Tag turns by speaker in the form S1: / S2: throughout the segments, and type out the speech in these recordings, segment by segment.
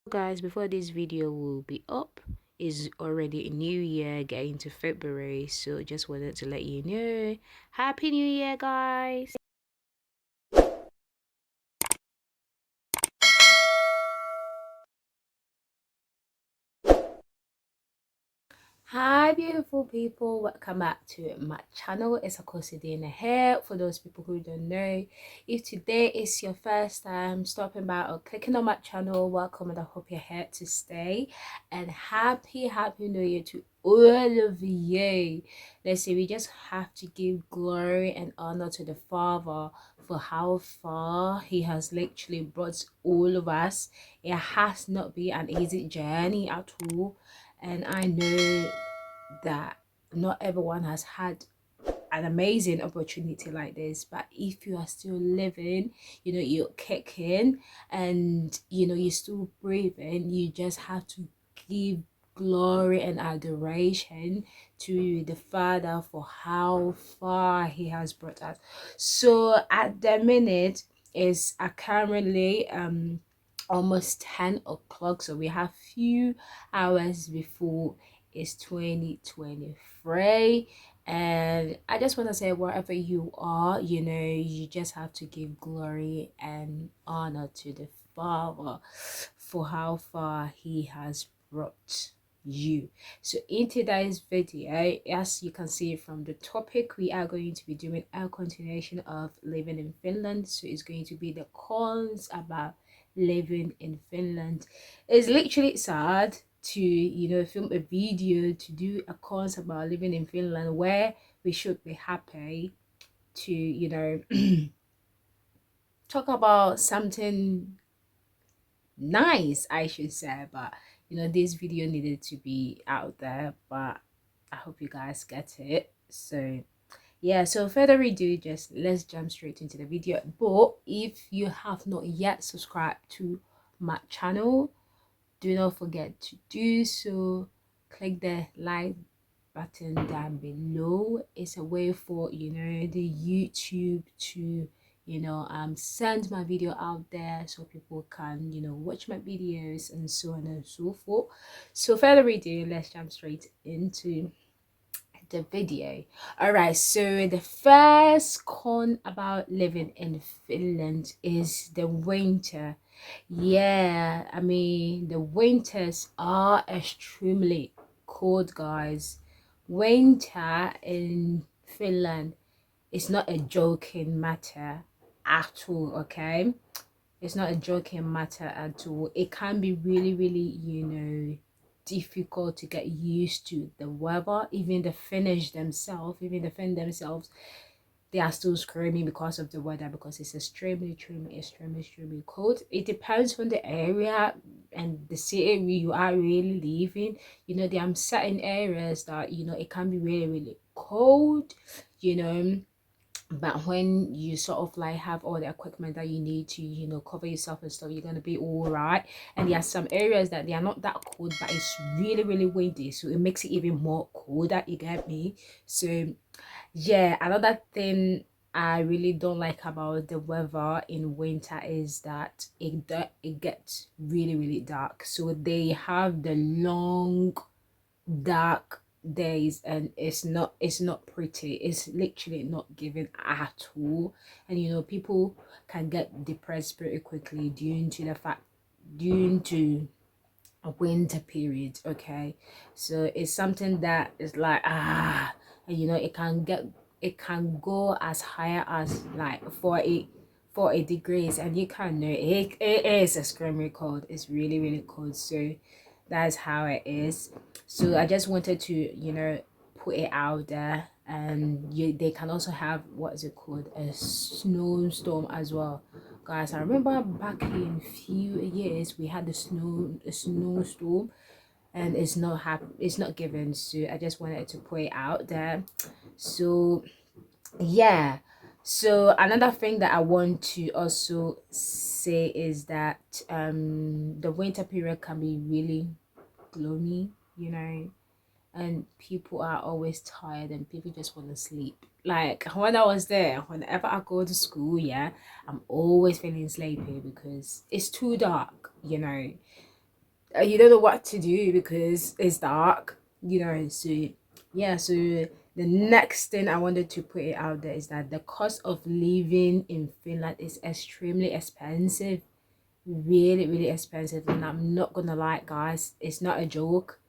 S1: Guys, before this video will be up, is already a new year, getting to February, so just wanted to let you know, happy new year, guys. Hi beautiful people, welcome back to my channel. It's Accosidina here. For those people who don't know, if today is your first time stopping by or clicking on my channel, welcome, and I hope you're here to stay. And happy new year to all of you. Let's say we just have to give glory and honor to the Father for how far he has literally brought all of us. It has not been an easy journey at all, and I know that not everyone has had an amazing opportunity like this, but if you are still living, you're kicking, and you're still breathing, you just have to give glory and adoration to the Father for how far he has brought us. So at the minute is currently almost 10 o'clock, so we have few hours before it's 2023. And I just want to say, wherever you are, you just have to give glory and honor to the Father for how far he has brought you. So in today's video, as you can see from the topic, we are going to be doing a continuation of living in Finland. So it's going to be the cons about living in Finland. It's literally sad to film a video to do a course about living in Finland, where we should be happy to talk about something nice, I should say. But this video needed to be out there, but I hope you guys get it. So yeah, so further ado, just let's jump straight into the video. But if you have not yet subscribed to my channel, do not forget to do so. Click the like button down below. It's a way for the YouTube to send my video out there, so people can watch my videos and so on and so forth. So further ado, let's jump straight into the video. All right, so the first con about living in Finland is the winter. Yeah, I mean, the winters are extremely cold, guys. Winter in Finland is not a joking matter at all, okay? It's not a joking matter at all. It can be really difficult to get used to the weather. Even the Finn themselves, they are still screaming because of the weather, because it's extremely cold. It depends on the area and the city you are really living. There are certain areas that it can be really cold, but when you sort of like have all the equipment that you need to cover yourself and stuff, you're gonna be all right. And there are some areas that they are not that cold, but it's really windy, so it makes it even more colder, you get me? So yeah, another thing I really don't like about the weather in winter is that it gets really dark. So they have the long dark days, and it's not pretty. It's literally not giving at all. And people can get depressed pretty quickly due to a winter period. Okay, so it's something that is like and it can go as high as like 40 degrees, and you can know it is extremely cold. It's really cold. So that's how it is. So I just wanted to put it out there. And they can also have, what is it called, a snowstorm as well, guys. I remember back in few years we had a snowstorm, and it's not given. So I just wanted to put it out there. So yeah, so another thing that I want to also say is that the winter period can be really gloomy, and people are always tired, and people just want to sleep. Like when I was there, whenever I go to school, yeah, I'm always feeling sleepy because it's too dark. You don't know what to do because it's dark, so yeah. So the next thing I wanted to put it out there is that the cost of living in Finland is extremely expensive, really really expensive, and I'm not gonna lie guys, it's not a joke.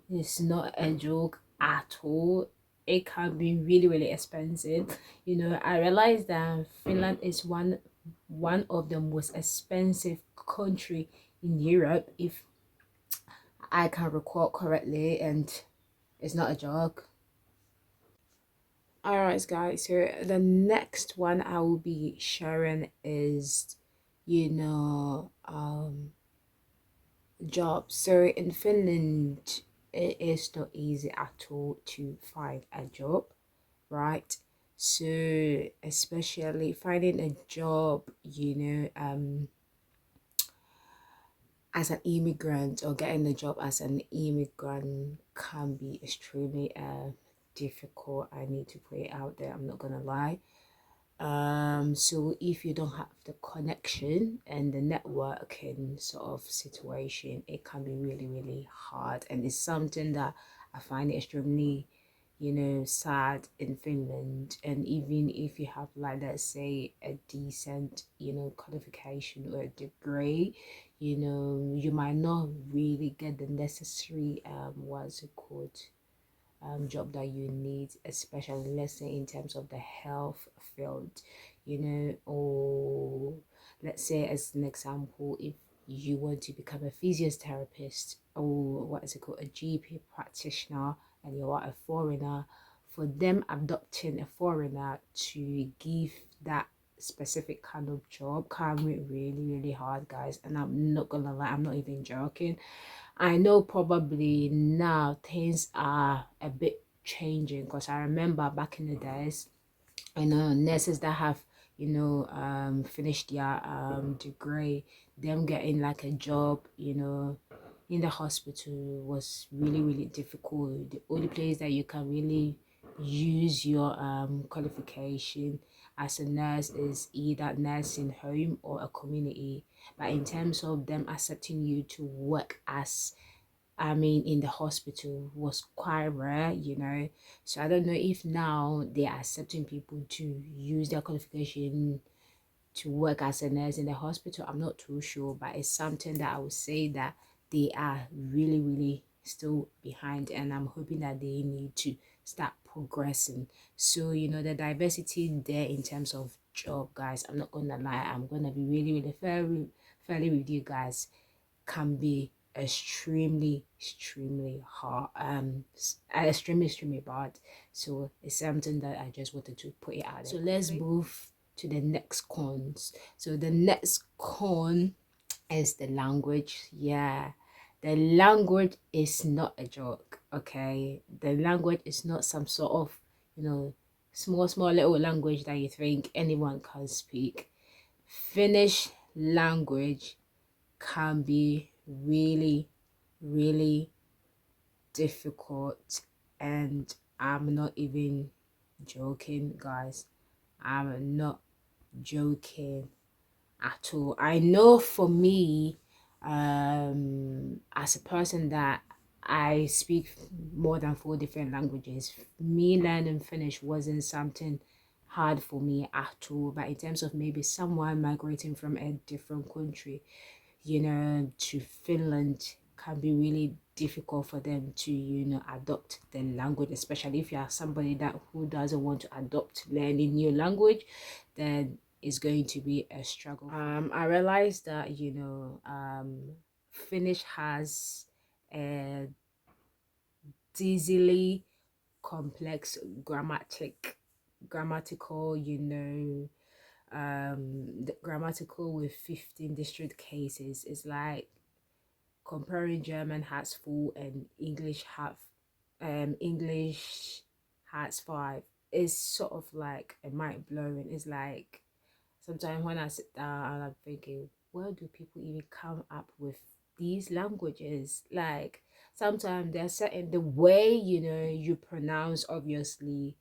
S1: It's not a joke at all. It can be really really expensive. I realized that Finland is one of the most expensive country in Europe, if I can recall correctly, and it's not a joke. Alright guys, so the next one I will be sharing is, you know, job. So in Finland, it is not easy at all to find a job, right? So especially finding a job, as an immigrant, or getting a job as an immigrant can be extremely difficult. I need to put it out there, I'm not gonna lie. So if you don't have the connection and the networking sort of situation, it can be really really hard, and it's something that I find extremely sad in Finland. And even if you have, like, let's say a decent qualification or a degree, you might not really get the necessary what's it called, job that you need, especially let's say in terms of the health field, or let's say as an example, if you want to become a physiotherapist, or what is it called, a GP practitioner, and you are a foreigner, for them adopting a foreigner to give that specific kind of job can be really really hard guys, and I'm not gonna lie, I'm not even joking. I know probably now things are a bit changing, because I remember back in the days, I know nurses that have finished their degree, them getting like a job in the hospital was really really difficult. The only place that you can really use your qualification as a nurse is either nursing home or a community. But in terms of them accepting you to work as, in the hospital, was quite rare. So I don't know if now they are accepting people to use their qualification to work as a nurse in the hospital. I'm not too sure, but it's something that I would say that they are really really still behind, and I'm hoping that they need to start progressing. So the diversity there in terms of job, guys, I'm not gonna lie, I'm gonna be really really fairly with you guys, can be extremely hard, extremely bad. So it's something that I just wanted to put it out there. So let's move to the next cons. So the next con is the language. Yeah, the language is not a joke. Okay, the language is not some sort of small little language that you think anyone can speak. Finnish language can be really really difficult, and I'm not even joking guys, I'm not joking at all. I know for me, as a person that I speak more than 4 different languages, me learning Finnish wasn't something hard for me at all. But in terms of maybe someone migrating from a different country to Finland, can be really difficult for them to adopt the language, especially if you are somebody that who doesn't want to adopt learning new language, then it's going to be a struggle. I realized that Finnish has a dizzily complex grammatical, the grammatical with 15 district cases. Is like comparing German has 4 and English has 5. It's sort of like a mind blowing. It's like sometimes when I sit down and I'm thinking, where do people even come up with these languages? Like sometimes there's certain, the way you pronounce, obviously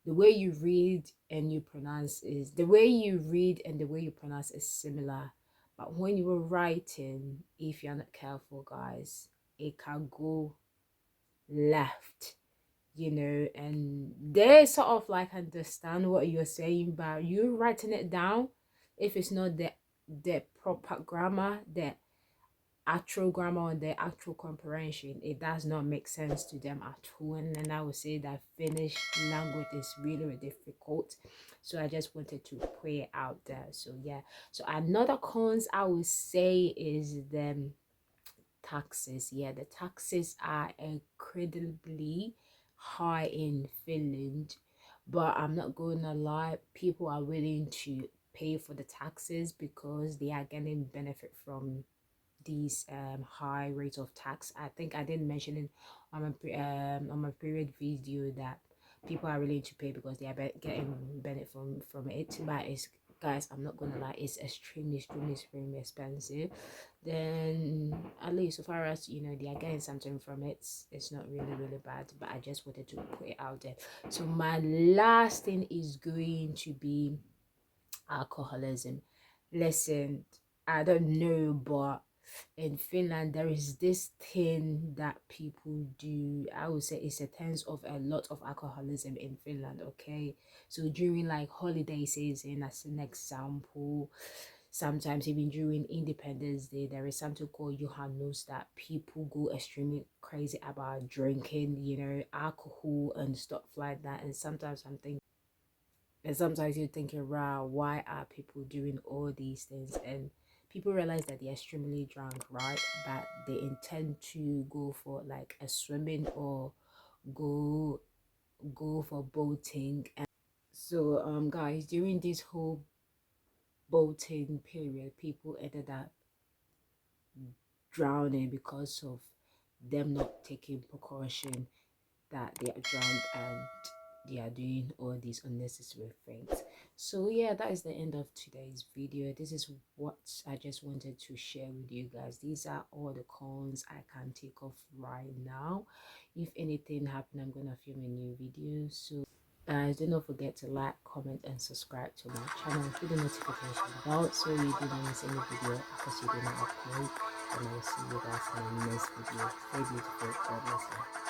S1: the way you read and you pronounce is the way you read and the way you pronounce is similar, when you were writing, if you're not careful, guys, it can go left, and they sort of like understand what you're saying, but you writing it down, if it's not the proper grammar, the actual grammar and the actual comprehension, it does not make sense to them at all. And then I would say that Finnish language is really, really difficult, so I just wanted to put it out there. So yeah, so another cons I would say is the taxes. Yeah, the taxes are incredibly high in Finland, but I'm not gonna lie, people are willing to pay for the taxes because they are getting benefit from these high rates of tax. I think I didn't mention it on my previous video that people are willing to pay because they are getting benefit from it. But it's, guys, I'm not gonna lie, it's extremely expensive. Then at least so far as they are getting something from it, it's not really bad. But I just wanted to put it out there. So my last thing is going to be alcoholism. Listen, I don't know, but in Finland there is this thing that people do. I would say it's a sense of a lot of alcoholism in Finland. Okay, so during like holiday season, as an example, sometimes even during Independence Day, there is something called Johannes that people go extremely crazy about drinking, alcohol and stuff like that. And sometimes you're thinking, wow, why are people doing all these things? And people realize that they're extremely drunk, right? But they intend to go for like a swimming or go for boating. And so guys, during this whole boating period, people ended up drowning because of them not taking precaution, that they are drunk and they are doing all these unnecessary things. So yeah, that is the end of today's video. This is what I just wanted to share with you guys. These are all the cons I can take off right now. If anything happen, I'm gonna film a new video. So guys, do not forget to like, comment and subscribe to my channel. Hit the notification bell so you do not miss any video because you do not upload. And I will see you guys in the next video. Stay beautiful. God bless you.